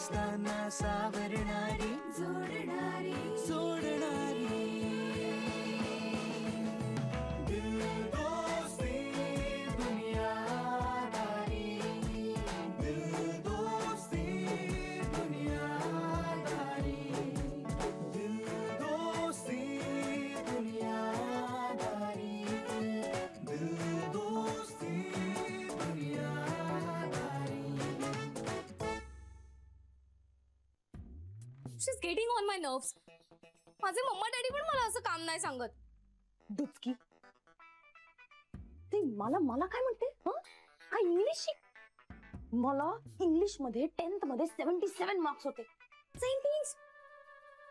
असताना सावरणारी जोडणारी सोडणारी दिल दोस्ती दुनियादारी दिल दोस्ती दुनियादारी दिल दोस्ती दुनियादारी दिल दोस्ती She's getting on my nerves. माझे मम्मा डॅडी पण मला असं काम नाही सांगत. डुचकी ते मला काय म्हणते हा इंग्लिश मला इंग्लिश मध्ये 10th मध्ये 77 मार्क्स होते. सेंटेन्स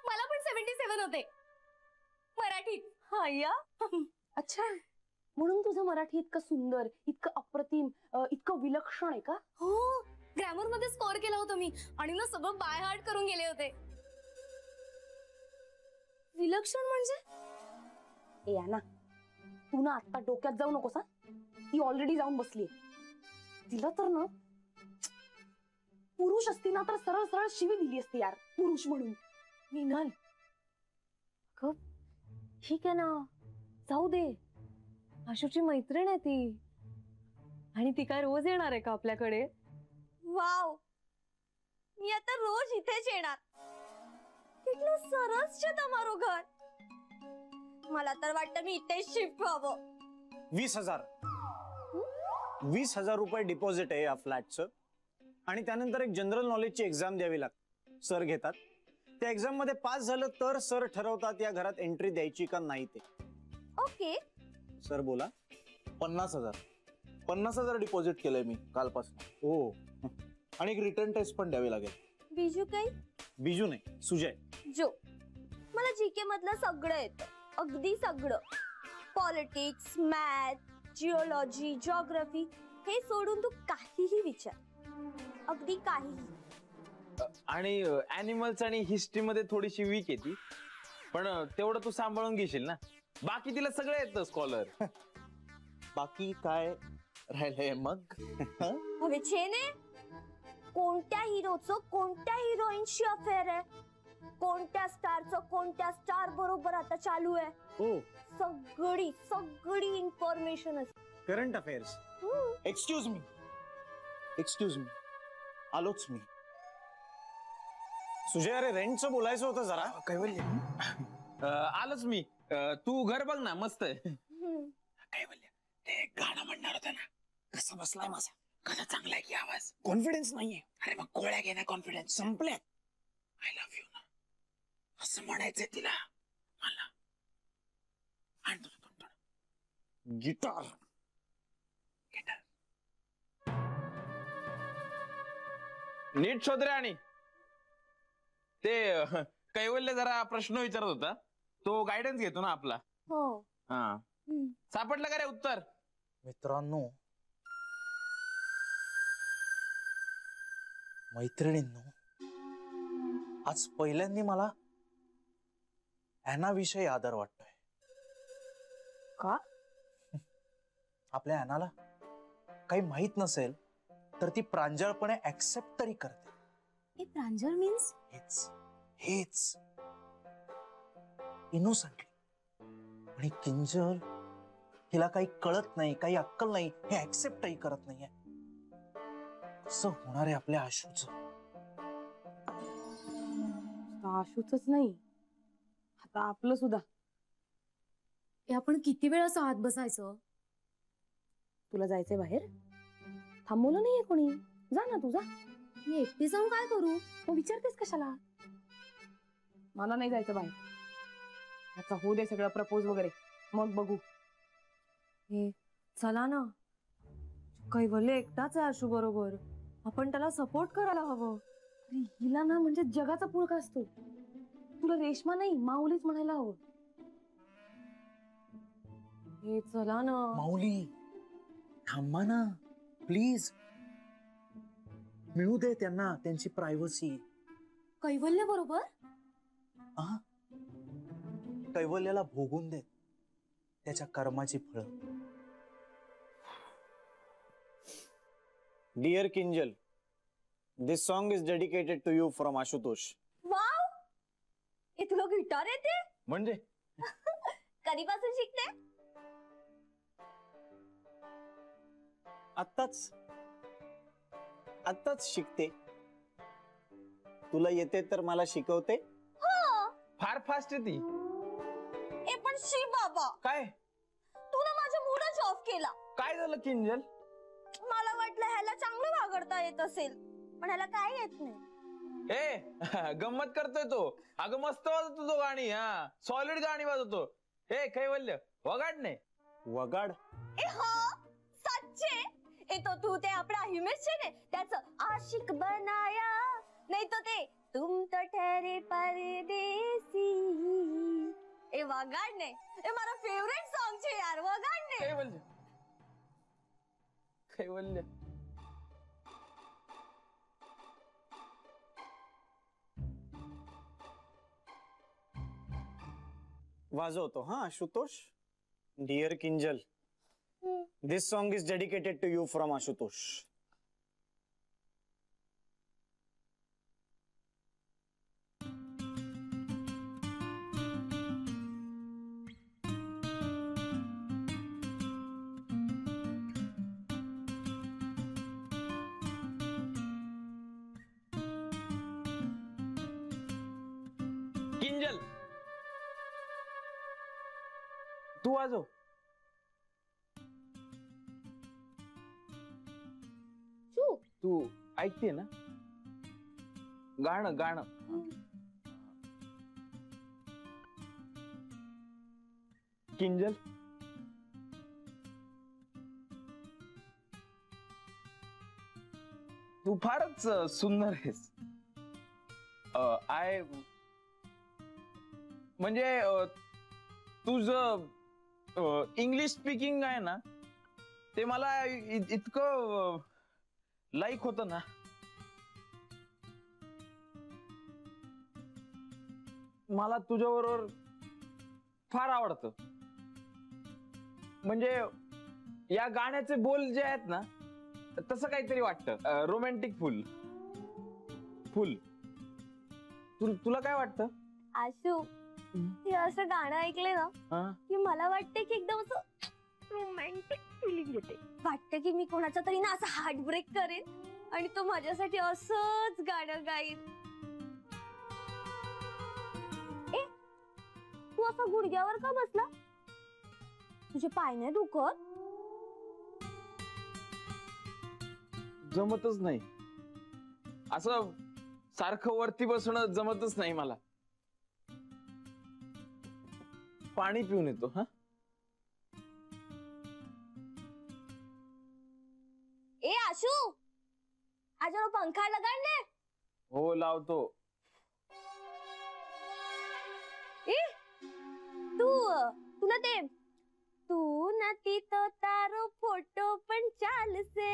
मला पण 77 होते मराठीत. हा या अच्छा म्हणून तुझं मराठी इतकं सुंदर इतकं अप्रतिम इतकं विलक्षण आहे का? हो ग्रॅमर मध्ये स्कोर केला होता मी आणि ना सगळं बाय हार्ट करून गेले होते. विलक्षण म्हणजे या ना तू ना आता डोक्यात जाऊ नकोस हा. ती ऑलरेडी जाऊन बसली. तिला तर ना पुरुष असती ना तर सरळ सरळ शिवी दिली असती यार पुरुष म्हणून. निघाल ठीक आहे ना जाऊ दे. आशूची मैत्रीण आहे ती आणि ती काय रोज येणार आहे का आपल्याकडे? वाव मी आता रोज इथेच येणार. कितना सरस छे तमारो घर. मला तर वाटतं मी इथेच शिफ्ट व्हावं. 20,000 रुपये डिपॉझिट आहे या फ्लॅटचं आणि त्यानंतर एक जनरल नॉलेजची एक्झाम द्यावी लागते. सर घेतात त्या एक्झाम मध्ये पास झालं तर सर ठरवतात या घरात एंट्री द्यायची का नाही ते. ओके सर बोला. 50,000 डिपॉझिट केलंय मी कालपासून. ओ आणि एक रिटर्न टेस्ट पण द्यावी लागेल. बिजू काही? बिजू नाही सुजय. जो मला जीके मधलं सगळं येतं अगदी सगळं. पॉलिटिक्स मॅथ जिओलॉजी जिओग्राफी हे सोडून तू काहीही विचार अगदी काहीही. आणि ॲनिमल्स आणि हिस्ट्री मध्ये थोडीशी वीक आहे ती पण तेवढं तू सांभाळून घेशील ना. बाकी तिला सगळं येतं स्कॉलर. बाकी काय राहिलंय मग? हवे छेने कोणत्या हिरोचं कोणत्या हिरोईनशी अफेअर आहे. कोणत्या स्टारचं कोणत्या स्टार बरोबर आता चालू आहे. हो सगळी सगळी इन्फॉर्मेशन असते. Current affairs. एक्सक्यूज मी आलोच मी. सुजय अरे रेंटचं बोलायचं होतं जरा. कैवल्य आलोच मी. तू घर बघ ना मस्त आहे. कैवल्य ते गाणं म्हणणार होतं ना कसं बसलाय माझा. कसा चांगला आहे की आवाज. कॉन्फिडन्स नाहीये. अरे मग गोळ्या घे ना कॉन्फिडन्स संपल्यात. आय लव्ह यू ना असं म्हणायचंय तिला मला. आणि थोडं गिटार नीट शोध रे. आणि ते कैवल्य जरा प्रश्न विचारत होता तो गायडन्स घेतो ना आपला. हो हा सापडलं का रे उत्तर? मित्रांनो मैत्रिणींनो आज पहिल्यांदा मला ॲना विषयी आदर वाटतोय. का? आपल्या ॲनाला काही माहित नसेल तर ती प्रांजळपणे ऍक्सेप्ट तरी करते. हे प्रांजळ मीन्स हेच इनोसंटली. आणि किंजल हिला काही कळत नाही काही अक्कल नाही हे ऍक्सेप्टही करत नाहीये. कसं होणार आहे आपल्या आशूच? आशूच नाही आता आपलं सुद्धा. आपण किती वेळ असं आत बसायचं? तुला जायचंय बाहेर? थांबवलं नाहीये कोणी. जा ना तू जा. मी एकटी जाऊन काय करू? मग विचारतेस कशाला? मला नाही जायचं बाहेर. ह्याचा होऊ दे सगळं प्रपोज वगैरे मग बघू. हे चला ना. कैवल्य एकटाच आहे आशू बरोबर. आपण त्याला सपोर्ट करायला हवं. हिला ना म्हणजे जगाचा पुळका असतो. तुला रेशमा नाही माऊलीच म्हणायला हवं. हे चला ना. माऊली थांबा ना प्लीज. मिळू दे त्यांना त्यांची प्रायव्हसी. कैवल्य बरोबर? कैवल्याला भोगून देत त्याच्या कर्माची फळं. Dear Kinjal this song is dedicated to you from Ashutosh. Wow, ए तुला गिटार येते? म्हणजे कधीपासून शिकते? आत्ताच शिकते. तुला येते तर मला शिकवते. हो. फार फास्ट आहे ती. ए पण शी बाबा, काय तू ना माझा मूडच ऑफ केला. काय झालं किंजल? मला वाटलं ह्याला चांगलं वागडता येत असेल, पण ह्याला काय येत नाही. ए गंमत करतोय तो. अगं मस्त वाजवतो तो गाणी. हा, सॉलिड गाणी वाजवतो. हे कैवल्य वगाड नाही. वगाड? ए हा, सच्चे. ए तो तू ते आपला हिमेश छे ने त्याचं आशिक बनाया, नाही तो ते तुम तो ठहरे परदेसी. ए वगाड नाही, ए मारा फेवरेट सॉन्ग छे यार, वगाड नाही. कैवल्य कैवल्य वाजवतो हा Ashutosh. Dear Kinjal, this song is dedicated to you from Ashutosh. Kinjal तू वाजव. तू ऐकते ना गाणं गाणं? किंजल तू फारच सुंदर आहेस. आय म्हणजे तुझं इंग्लिश स्पीकिंग आहे ना, ते मला इतकं लाईक होतं ना. मला तुझ्याबरोबर फार आवडतं. म्हणजे या गाण्याचे बोल जे आहेत ना, तसं काहीतरी वाटतं. रोमॅन्टिक फुल फुल. तुला काय वाटतं? आशू, हे असं गाणं ऐकले ना की मला वाटते की एकदम असं रोमॅन्टिक फिलिंग येते. वाटतं की मी कोणाचा तरी ना असं हार्ट ब्रेक करेन आणि तो माझ्यासाठी असंच गाणं गाईल. ए तू असा गुडघ्यावर का बसला? तुझे पाय नाही दुखत? जमतच नाही. असं सारखं वरती बसणं जमतच नाही मला. पाणी पिऊन येतो. हा, ए आशू, आज पंखा लगाडले. हो लावतो. ए तू ना ते तू ना ती तो तारो फोटो पण चाल से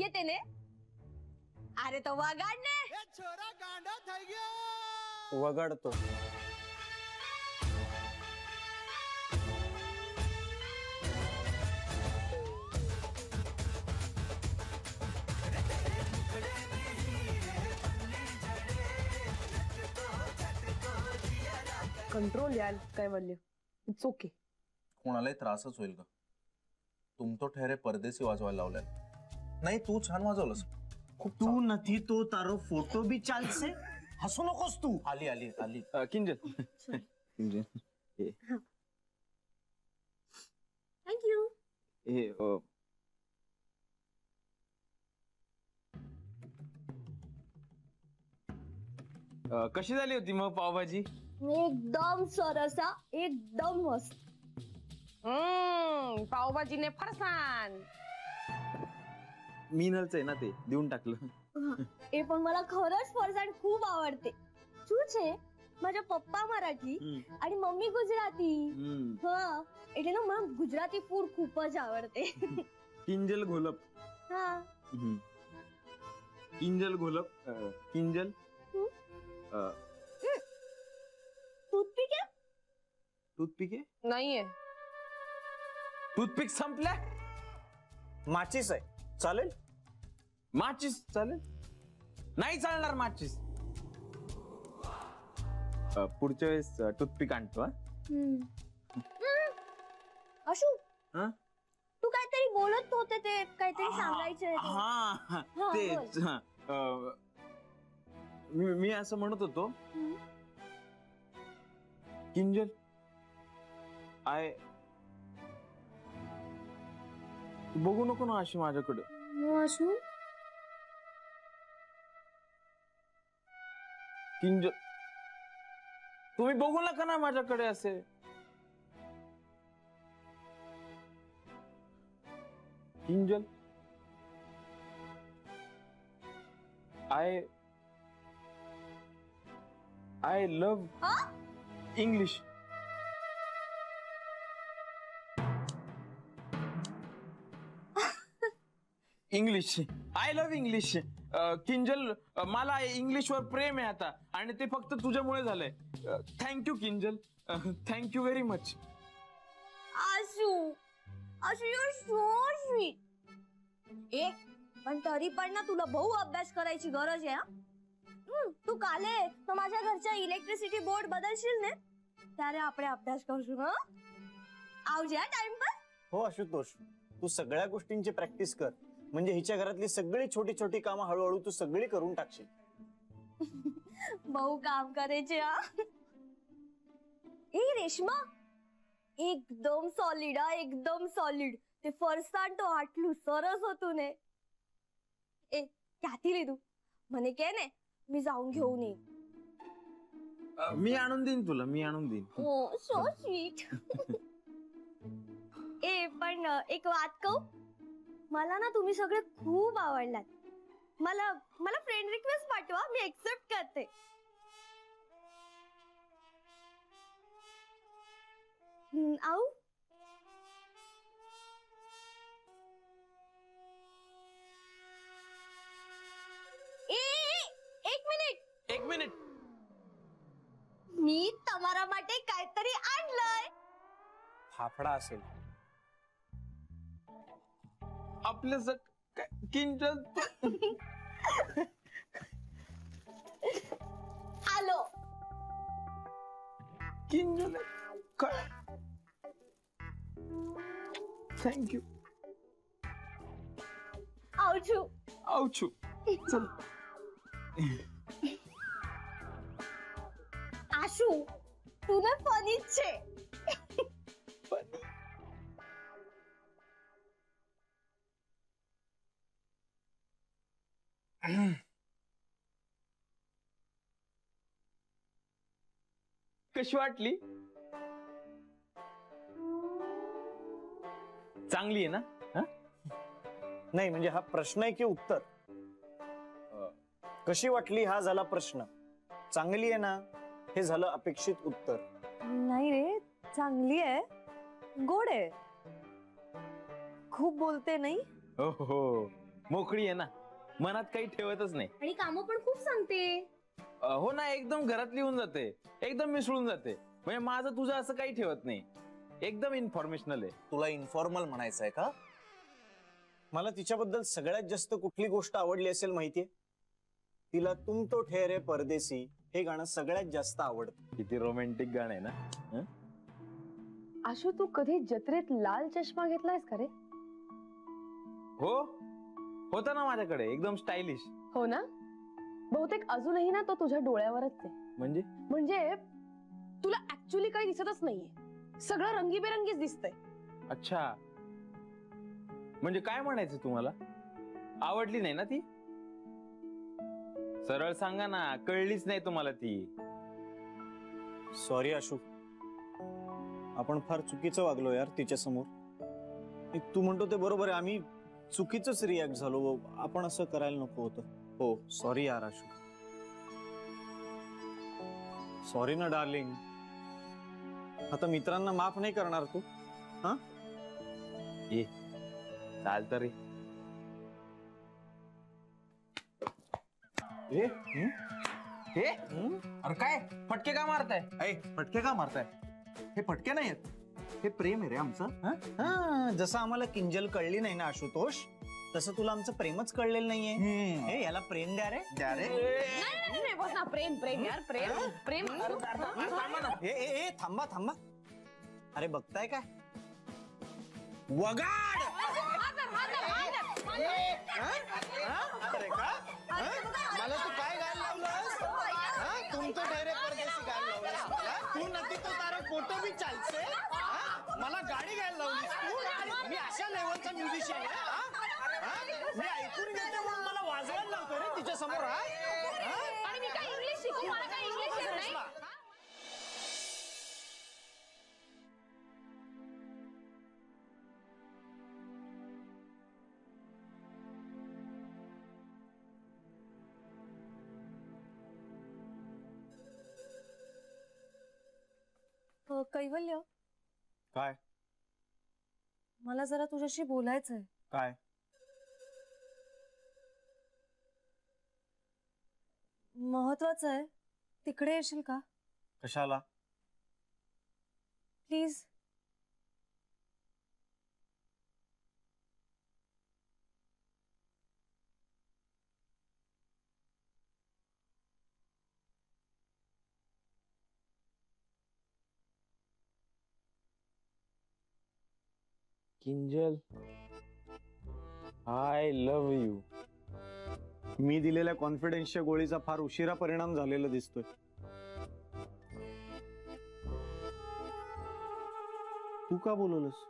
येते ने. अरे तो वगाडने. वगाडतो. कंट्रोल याल कैवल्य. It's okay. कोणालाही त्रासच होईल का? तुम तो ठहरे परदेसी वाजवायला लावलाय. नाही तू छान वाजवलंस. तू नथी तो तारो फोटो भी चालसे. हसू नकोस तू. आली आली आली. किंजल किंजल थँक्यू. हे कशी झाली होती मग पावभाजी? एकदम सरसा, एकदम मस्त. पावभाजीने फरसान. मीनलच आहे ना ते, देऊन टाकलं. ए पण मला खरंच फरसाण खूप आवडते. छे माझ्या पप्पा मराठी आणि मम्मी गुजराती. हा, એટલે ना मला गुजराती फूड खूपच आवडते. किंजल घोलप. हा, किंजल घोलप. किंजल टूथपिक आहे? टूथपिक आहे? नाहीये. टूथपिक संपल्या. माचीस आहे, चालेल? माचीस चालेल. नाही चालणार माचीस. पुढच्या वेळेस टूथपिक आणतो. आशू हं? तू काहीतरी बोलत होते, ते काहीतरी सांगायचंय ते. हा हा, तेच. मी असं म्हणत होतो, किंजल बघू नको ना अशी माझ्याकडे. आशू किंजल तुम्ही बघू नका ना माझ्याकडे असे. Kinjal I love English. English. I love English. Kinjal मला इंग्लिशवर प्रेम आहे आता, आणि ते फक्त तुझ्यामुळे झालंय. Thank you Kinjal, thank you very much. Ashu you're so sweet. पण तरी पण ना तुला बहु अभ्यास करायची गरज आहे. तू काले तो माझ्या घरच्या इलेक्ट्रिसिटी बोर्ड बदलशील ने, त्यारे आपण अभ्यास करશું. आवजे टाइम पर. हो आशुतोष, तू सगळ्या गोष्टींची प्रॅक्टिस कर, म्हणजे हिच्या घरातली सगळी छोटी छोटी कामं हळूहळू तू सगळी करून टाकशील. बहु काम करायचे. रेश्मा एकदम सॉलिड. एकदम सॉलिड. ते फरसाण तो आटलू सरस होतू ने. क्याथी लीधू म्हणे के ने मी जाऊन घेऊन येईन. मी आणून देईन तुला, मी आणून देईन. ओ सो स्वीट. पण एक बात कहू, मला ना तुम्ही सगळे खूप आवडलात. मला फ्रेंड रिक्वेस्ट पाठवा, मी एक्सेप्ट करते. आऊ एक मिनिट. मी तुम्हारा માટે काहीतरी आणलंय. फाफडा असेल. आपलं किंजल आलो. किंजल काय. थँक्यू. आवचू आवचू. चल. आशू तू ना फनीच छे. कशी वाटली? चांगली आहे ना? नाही म्हणजे हा प्रश्न आहे की उत्तर? कशी वाटली हा झाला प्रश्न, चांगली आहे ना हे झालं अपेक्षित उत्तर. नाही रे, चांगली आहे, गोड आहे, खूप बोलते नाही. हो, मोकळी आहे ना, मनात काही ठेवतच नाही, आणि कामं पण खूप सांगते. हो ना, एकदम घरातली होऊन जाते, एकदम मिसळून जाते. म्हणजे माझं तुझं असं काही ठेवत नाही, एकदम इन्फॉर्मेशनल आहे. तुला इन्फॉर्मल म्हणायचं आहे का? मला तिच्याबद्दल सगळ्यात जास्त कुठली गोष्ट आवडली असेल माहितीये? तिला तुम तो ठहरे परदेसी हे गाणं सगळ्यात जास्त आवडतं. किती रोमॅन्टिक गाणं आहे ना. आशू, तू कधी जत्रेत लाल चष्मा घेतलायस का रे? हो, होता ना माझ्याकडे, एकदम स्टायलिश. हो ना, बहुतेक अजूनही ना तो तुझ्या डोळ्यावरच आहे. म्हणजे तुला ऍक्च्युअली काही दिसतच नाहीये, सगळं रंगीबेरंगीच दिसतंय. अच्छा, म्हणजे काय म्हणायचं तुम्हाला? आवडली नाही ना ती? सरळ सांगा ना, कळलीच नाही तुम्हाला ती? सॉरी आशू, आपण फार चुकीचं वागलो यार तिच्या समोर. तू म्हणतो ते बरोबर आहे, आम्ही चुकीचंच रिॲक्ट झालो, आपण असं करायला नको होतं. हो, सॉरी यार आशू. सॉरी ना डार्लिंग. आता मित्रांना माफ नाही करणार तू? हा, ये चालतं रे. अरे काय फटके का मारताय? फटके का मारताय? हे फटके नाही आहेत, हे प्रेम आहे रे आमचं. जसं आम्हाला किंजल कळली नाही ना आशुतोष, तसं तुला आमचं प्रेमच कळलेलं नाहीये. हे याला प्रेम द्या रे. द्या रे. नाही बस ना, प्रेम प्रेम यार, प्रेम प्रेम. ए थांबा थांबा. अरे बघताय काय वगाड. अरे का मला तू काय गायला लावलंस? तुम तो ठहरे परदेसी गायला लावलंस मला. तू नक्की तो तारा फोटो भी चालसे. मला गाडी गायला लावलीस तू. मी अशा लेवलचा म्युझिशियन आहे. मी ऐकून घेते म्हणून मला वाजवायला लावतो रे तिच्या समोर. आणि मी काय इंग्लिश शिकू? मला काय इंग्लिश येत नाही. कैवल्य, काय मला जरा तुझ्याशी बोलायचंय. काय महत्वाचं आहे. तिकडे येशील का कशाला? Please? Kinjal, I love you. मी दिलेल्या कॉन्फिडन्सच्या गोळीचा फार उशिरा परिणाम झालेला दिसतोय. तू का बोलवलंस?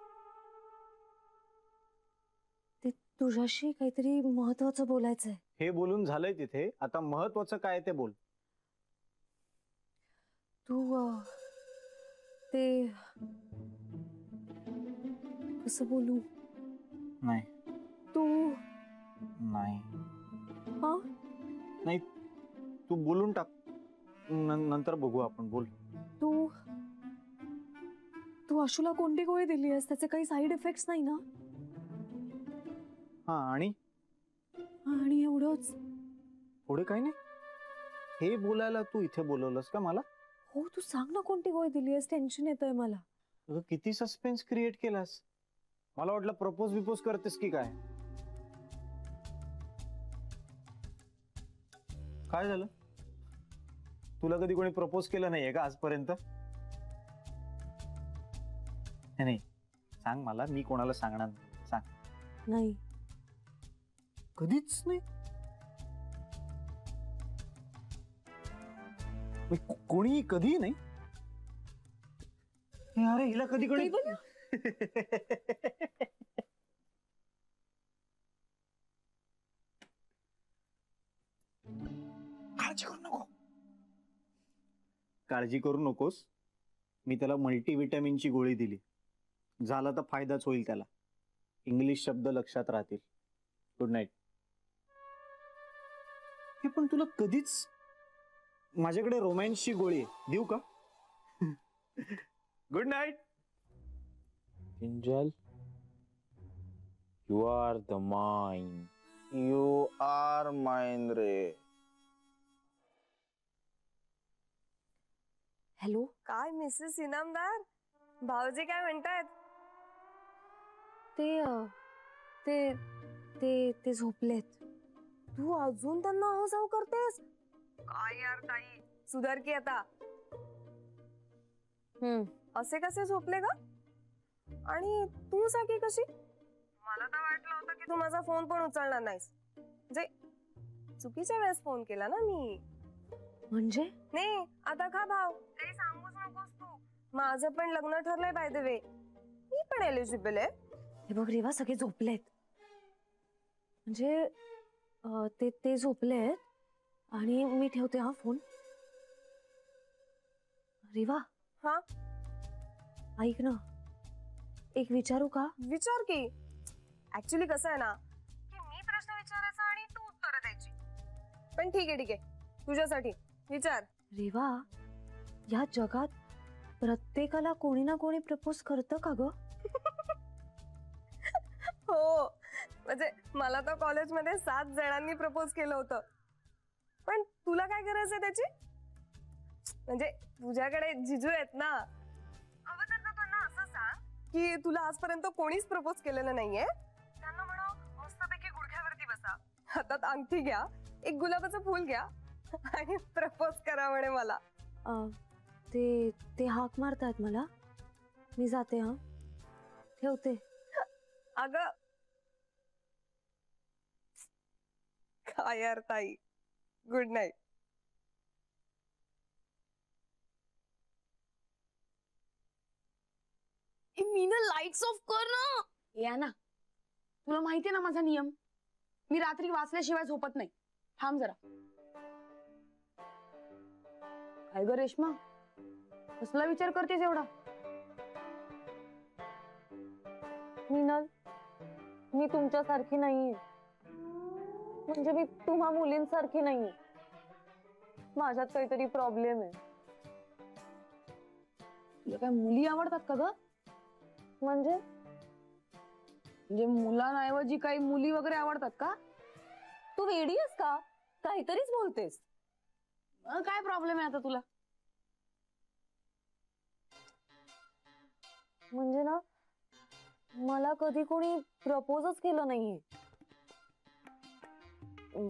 ते तुझ्याशी काहीतरी महत्वाचं बोलायचंय. हे बोलून झालंय तिथे. आता महत्वाचं काय ते बोल. तू ते कसं बोलू? नाही तू नाही हा नाही तू बोलून टाक. नंतर बघू आपण. बोल. तू तू आशूला कोणती गोळी दिली आहेस? त्याचे काही साईड इफेक्ट्स नाही ना? हा आणि एवढंच? पुढे काही नाही. हे बोलायला तू इथे बोलवलंस का मला? हो, तू सांग ना कोणती गोळी दिली आहेस. टेन्शन येतंय मला. अगं किती सस्पेन्स क्रिएट केलास. मला वाटलं प्रपोज बिपोज करतेस की काय. काय झालं? तुला कधी कोणी प्रपोज केलं नाहीये का आजपर्यंत? नाही सांग मला. मी कोणाला सांगणार नाही. सांग. नाही, कधीच नाही. कोणी कधी नाही. अरे हिला कधी कोणी काळजी करू नको. काळजी करू नकोस. मी त्याला मल्टीव्हिटॅमिनची गोळी दिली. झाला तर फायदाच होईल त्याला. इंग्लिश शब्द लक्षात राहतील. Good night. हे पण तुला कधीच. माझ्याकडे रोमॅन्सची गोळी आहे. देऊ का? Good night. Kinjal, you are the mine. You are mine रे. हॅलो. काय मिसेस इनामदार, भाऊजी काय म्हणतायत? ते ते ते ते झोपलेत. तू अजून त्यांना हसाव करतेस? काय यार ताई, सुधार की आता. असे कसे झोपले ग? आणि तू साकी कशी? मला तर वाटलं होतं की तू माझा फोन पण उचलणार नाहीस. म्हणजे चुकीच्या वेळेस फोन केला ना मी. म्हणजे? नाही आता खा भाव. काही सांगूच नकोस तू. माझं पण लग्न ठरलंय बाय द वे. मी पण एलिजिबल आहे. हे बघ रेवा, सगळे झोपलेत. म्हणजे ते ते झोपलेत आणि मी ठेवते हा फोन. रेवा. हा ऐक ना, एक विचारू का? विचार की. ऍक्च्युली कसं आहे ना, की मी प्रश्न विचारायचा आणि तू उत्तर द्यायची. पण ठीक आहे तुझ्यासाठी विचार. रेवा, या जगात प्रत्येकाला कोणी ना कोणी प्रपोज करतं का ग? हो, म्हणजे मला तर कॉलेजमध्ये 7 जणांनी प्रपोज केलं होतं. पण तुला काय गरज आहे त्याची? म्हणजे तुझ्याकडे जिजू आहेत ना. हवं तर त्यांना असं सांग की तुला आजपर्यंत कोणीच प्रपोज केलेलं नाहीये. त्यांना म्हणा मस्तपैकी हातात अंगठी घ्या, एक गुलाबाचं फुल घ्या आणि प्रपोज करा म्हणे मला. ते ते हाक मारतायत मला, मी जाते. हा, ठेवते. अगं काय यार ताई, good night. Meena lights of कर ना. या ना, तुला माहितीये ना माझा नियम, मी रात्री वाचल्याशिवाय झोपत नाही. थांब जरा. काय ग रेश्मा, कसला विचार करतेस एवढा? मीनल, मी तुमच्यासारखी नाहीये, म्हणजे मी तुम्हा मुलींसारखी नाहीये. माझ्यात काहीतरी प्रॉब्लेम आहे. तुला काय मुली आवडतात का ग? म्हणजे मुलांऐवजी काही मुली वगैरे आवडतात का? तू वेडी आहेस का? काहीतरीच बोलतेस. काय प्रॉब्लेम आहे आता तुला? म्हणजे ना, मला कधी कोणी प्रपोजच केलं नाहीये.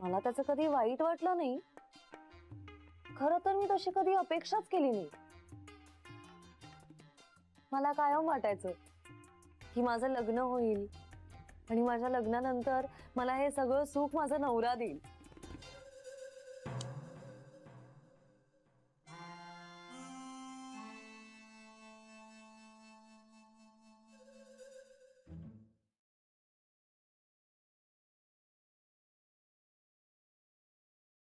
मला त्याचं कधी वाईट वाटलं नाही. खरं तर मी तशी कधी अपेक्षाच केली नाही. मला कायम वाटायचं की माझं लग्न होईल आणि माझ्या लग्नानंतर मला हे सगळं सुख माझा नवरा देईल.